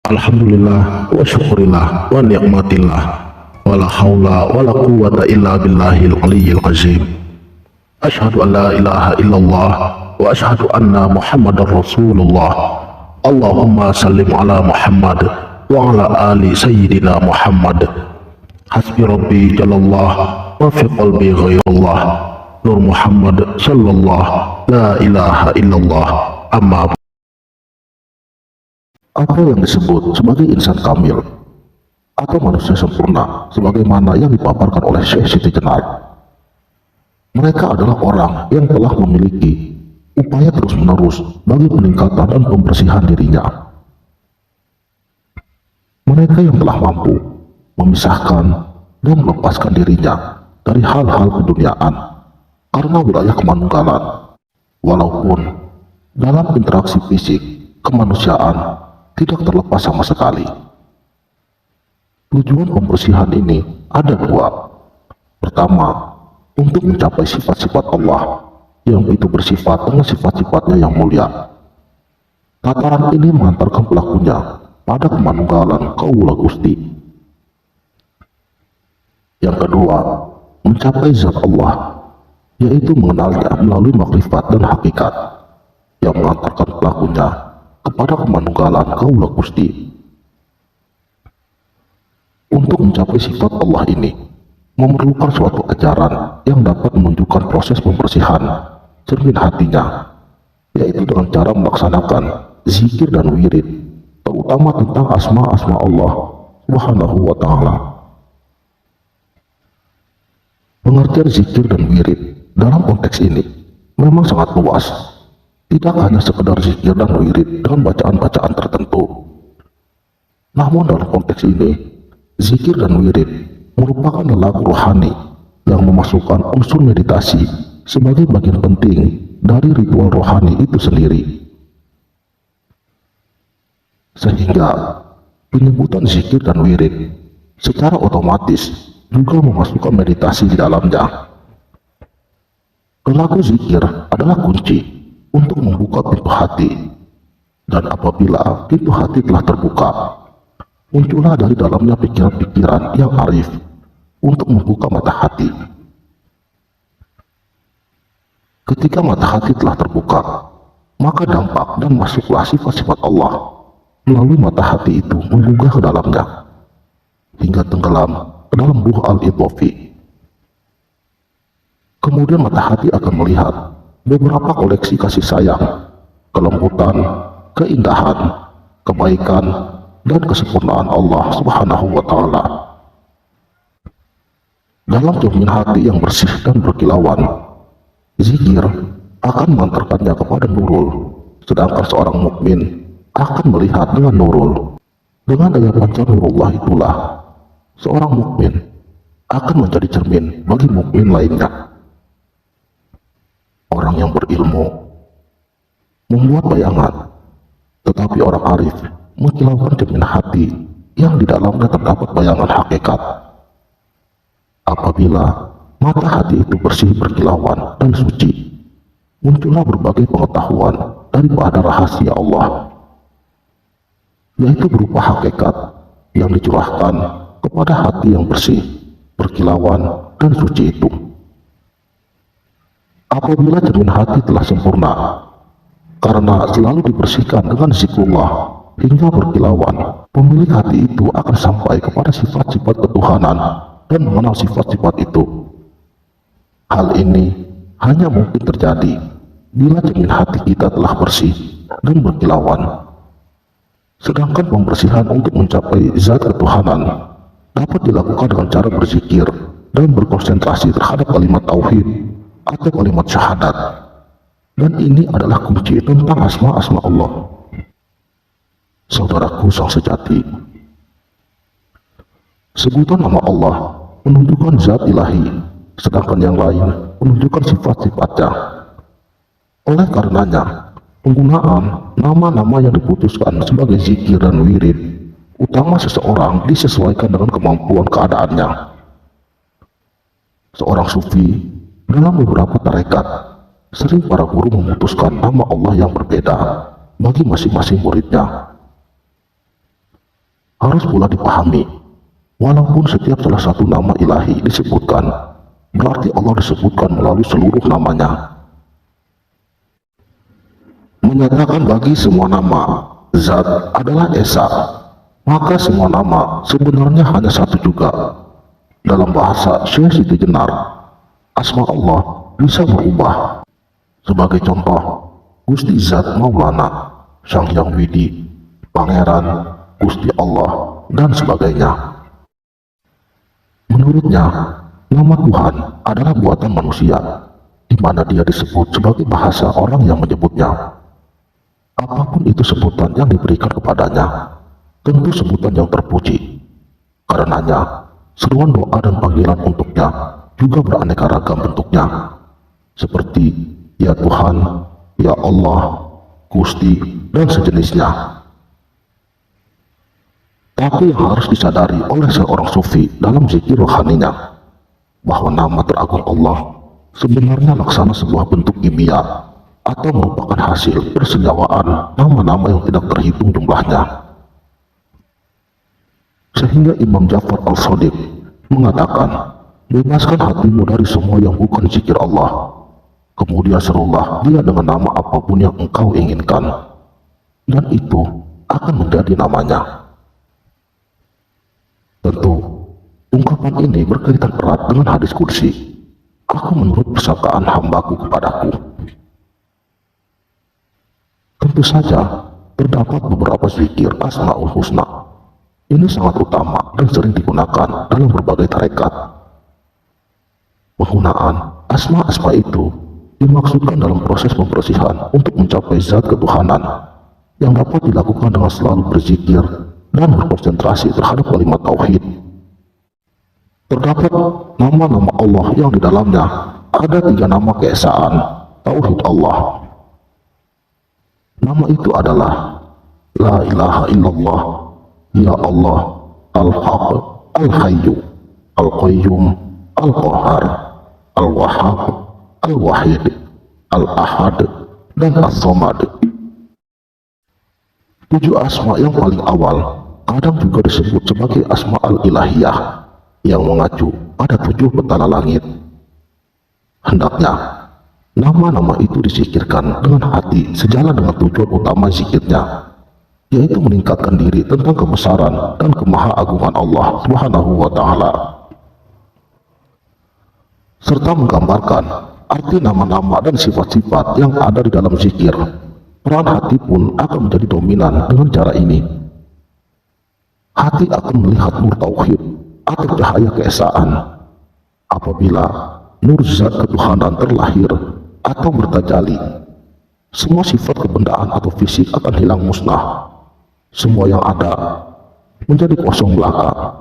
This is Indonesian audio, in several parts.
Alhamdulillah wa syukurillah wa ni'matillah wa la hawla wa la quwwata illa billahil aliyyil azim. Asyhadu an la ilaha illallah wa asyhadu anna muhammadar rasulullah. Allahumma sallim ala Muhammad wa ala ali sayyidina Muhammad. Hasbi rabbi jalallah wa fi qalbi ghairullah. Nur Muhammad sallallahu la ilaha illallah. Amma apa yang disebut sebagai insan kamil atau manusia sempurna sebagaimana yang dipaparkan oleh Syekh Siti Jenar. Mereka adalah orang yang telah memiliki upaya terus-menerus bagi peningkatan dan pembersihan dirinya. Mereka yang telah mampu memisahkan dan melepaskan dirinya dari hal-hal keduniaan karena wilayah kemanunggalan, walaupun dalam interaksi fisik kemanusiaan tidak terlepas sama sekali. Tujuan pembersihan ini ada dua. Pertama, untuk mencapai sifat-sifat Allah yang itu bersifat dengan sifat-sifatnya yang mulia. Tataran ini mengantarkan pelakunya pada kemanunggalan Kaula Gusti. Yang kedua, mencapai zat Allah, yaitu mengenalnya melalui makrifat dan hakikat yang mengantarkan pelakunya kepada kemanunggalan Kaula Gusti. Untuk mencapai sifat Allah ini memerlukan suatu ajaran yang dapat menunjukkan proses pembersihan cermin hatinya, yaitu dengan cara melaksanakan zikir dan wirid, terutama tentang asma-asma Allah Subhanahu wa Ta'ala. Pengertian zikir dan wirid dalam konteks ini memang sangat luas. Tidak hanya sekedar zikir dan wirid dengan bacaan-bacaan tertentu. Namun dalam konteks ini, zikir dan wirid merupakan lagu rohani yang memasukkan unsur meditasi sebagai bagian penting dari ritual rohani itu sendiri. Sehingga penyebutan zikir dan wirid secara otomatis juga memasukkan meditasi di dalamnya. Lagu zikir adalah kunci untuk membuka pintu hati, dan apabila pintu hati telah terbuka, muncullah dari dalamnya pikiran-pikiran yang arif untuk membuka mata hati. Ketika mata hati telah terbuka, maka dampak dan masuklah sifat-sifat Allah melalui mata hati itu menggugah ke dalamnya hingga tenggelam ke dalam buh al-idhofi. Kemudian mata hati akan melihat beberapa koleksi kasih sayang, kelembutan, keindahan, kebaikan, dan kesempurnaan Allah Subhanahu wa Ta'ala. Dalam cermin hati yang bersih dan berkilauan, zikir akan mengantarkannya kepada nurul, sedangkan seorang mukmin akan melihat dengan nurul. Dengan daya pancar nurullah itulah seorang mukmin akan menjadi cermin bagi mukmin lainnya. Orang yang berilmu membuat bayangan, tetapi orang arif mengkilaukan cermin hati yang di dalamnya terdapat bayangan hakikat. Apabila mata hati itu bersih, berkilauan, dan suci, muncullah berbagai pengetahuan daripada rahasia Allah, yaitu berupa hakikat yang dicurahkan kepada hati yang bersih, berkilauan, dan suci itu. Apabila cermin hati telah sempurna, karena selalu dibersihkan dengan zikrullah hingga berkilauan, pemilik hati itu akan sampai kepada sifat-sifat ketuhanan dan mengenal sifat-sifat itu. Hal ini hanya mungkin terjadi bila cermin hati kita telah bersih dan berkilauan. Sedangkan pembersihan untuk mencapai zat ketuhanan dapat dilakukan dengan cara berzikir dan berkonsentrasi terhadap kalimat tauhid atau kalimat syahadat, dan ini adalah kunci tentang asma-asma Allah. Saudaraku sang sejati, sebutan nama Allah menunjukkan zat ilahi, sedangkan yang lain menunjukkan sifat-sifatnya. Oleh karenanya, penggunaan nama-nama yang diputuskan sebagai zikir dan wirid utama seseorang disesuaikan dengan kemampuan keadaannya. Seorang sufi dalam beberapa tarekat, sering para guru memutuskan nama Allah yang berbeda bagi masing-masing muridnya. Harus pula dipahami, walaupun setiap salah satu nama ilahi disebutkan, berarti Allah disebutkan melalui seluruh namanya. Menyatakan bagi semua nama Zat adalah Esa, maka semua nama sebenarnya hanya satu juga. Dalam bahasa Syekh Siti Jenar, asma Allah bisa berubah. Sebagai contoh, Gusti Zat Maulana, Sang Hyang Widi, Pangeran, Gusti Allah, dan sebagainya. Menurutnya, nama Tuhan adalah buatan manusia, di mana dia disebut sebagai bahasa orang yang menyebutnya. Apapun itu sebutan yang diberikan kepadanya, tentu sebutan yang terpuji. Karenanya, seruan doa dan panggilan untuknya juga beraneka ragam bentuknya, seperti Ya Tuhan, Ya Allah, Gusti, dan sejenisnya. Tapi yang harus disadari oleh seorang sufi dalam zikir rohaninya, bahwa nama teragung Allah sebenarnya laksana sebuah bentuk kimia atau merupakan hasil persenjawaan nama-nama yang tidak terhitung jumlahnya. Sehingga Imam Ja'far al-Shadiq mengatakan, bebaskan hatimu dari semua yang bukan zikir Allah. Kemudian serulah dia dengan nama apapun yang engkau inginkan, dan itu akan menjadi namanya. Tentu, ungkapan ini berkaitan erat dengan hadis kursi, aku menurut persangkaan hambaku kepadaku. Tentu saja, terdapat beberapa zikir Asmaul Husna. Ini sangat utama dan sering digunakan dalam berbagai tarekat. Penggunaan asma-asma itu dimaksudkan dalam proses pembersihan untuk mencapai zat ketuhanan yang dapat dilakukan dengan selalu berzikir dan berkonsentrasi terhadap kalimat tauhid. Terdapat nama-nama Allah yang di dalamnya ada 3 nama keesaan tauhid Allah. Nama itu adalah La ilaha illallah, Ya Allah, Al-Haq, Al-Hayyu, Al-Qayyum, Al-Qahar, Al-Wahhab, Al-Wahid, Al-Ahad, dan As-Samad. 7 asma yang paling awal kadang juga disebut sebagai asma al-ilahiyah yang mengacu pada 7 petala langit. Hendaknya nama-nama itu disikirkan dengan hati sejalan dengan tujuan utama zikirnya, yaitu meningkatkan diri tentang kebesaran dan kemahaagungan Allah Subhanahu wa Ta'ala, serta menggambarkan arti nama-nama dan sifat-sifat yang ada di dalam zikir. Peran hati pun akan menjadi dominan dengan cara ini. Hati akan melihat nur tauhid atau cahaya keesaan. Apabila nur zat ketuhanan terlahir atau bertajali, semua sifat kebendaan atau fisik akan hilang musnah. Semua yang ada menjadi kosong belaka.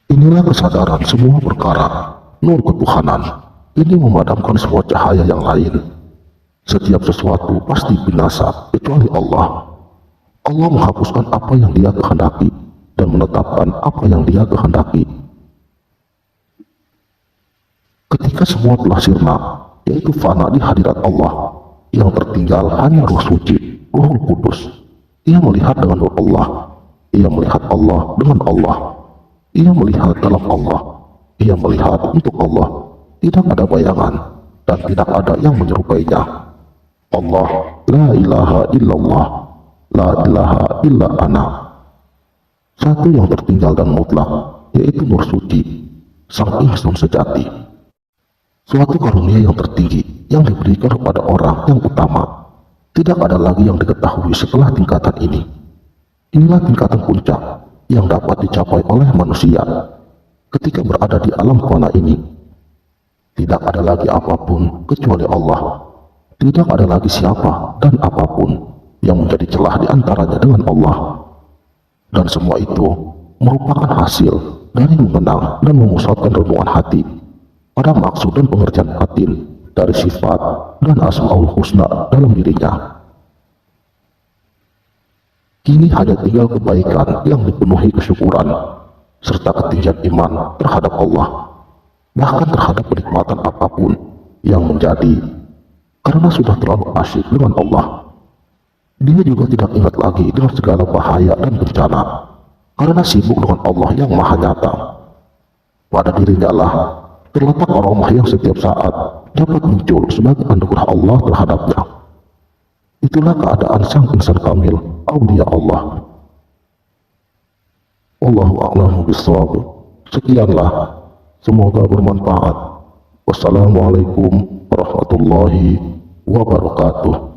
Inilah kesadaran semua perkara nur ketuhanan. Ini memadamkan semua cahaya yang lain. Setiap sesuatu pasti binasa kecuali Allah. Allah menghapuskan apa yang Dia kehendaki dan menetapkan apa yang Dia kehendaki. Ketika semua telah sirna, yaitu fana di hadirat Allah, yang tertinggal hanya Ruh Suci, Ruhul Kudus. Ia melihat dengan nur Allah, ia melihat Allah dengan Allah, ia melihat dalam Allah, ia melihat untuk Allah. Tidak ada bayangan dan tidak ada yang menyerupainya. Allah, la ilaha illallah, la ilaha illa ana. Satu yang tertinggal dan mutlak, yaitu Nur Suci, Sang Ihsan sejati. Suatu karunia yang tertinggi yang diberikan kepada orang yang utama. Tidak ada lagi yang diketahui setelah tingkatan ini. Inilah tingkatan puncak yang dapat dicapai oleh manusia ketika berada di alam fana ini. Tidak ada lagi apapun kecuali Allah. Tidak ada lagi siapa dan apapun yang menjadi celah di antaranya dengan Allah. Dan semua itu merupakan hasil dari mengenang dan memusatkan renungan hati pada maksud dan pengertian batin dari sifat dan asmaul husna dalam dirinya. Kini hanya tinggal kebaikan yang dipenuhi kesyukuran serta ketinggian iman terhadap Allah, bahkan terhadap kenikmatan apapun yang menjadi, karena sudah terlalu asyik dengan Allah. Dia juga tidak ingat lagi dengan segala bahaya dan bencana, karena sibuk dengan Allah yang maha nyata. Pada dirinya lah terletak aromah yang setiap saat dapat muncul sebagai anugerah Allah terhadapnya. Itulah keadaan sang insan kamil, aulia Allah. Wallahu a'lamu bishawab. Sekianlah, semoga bermanfaat. Wassalamualaikum warahmatullahi wabarakatuh.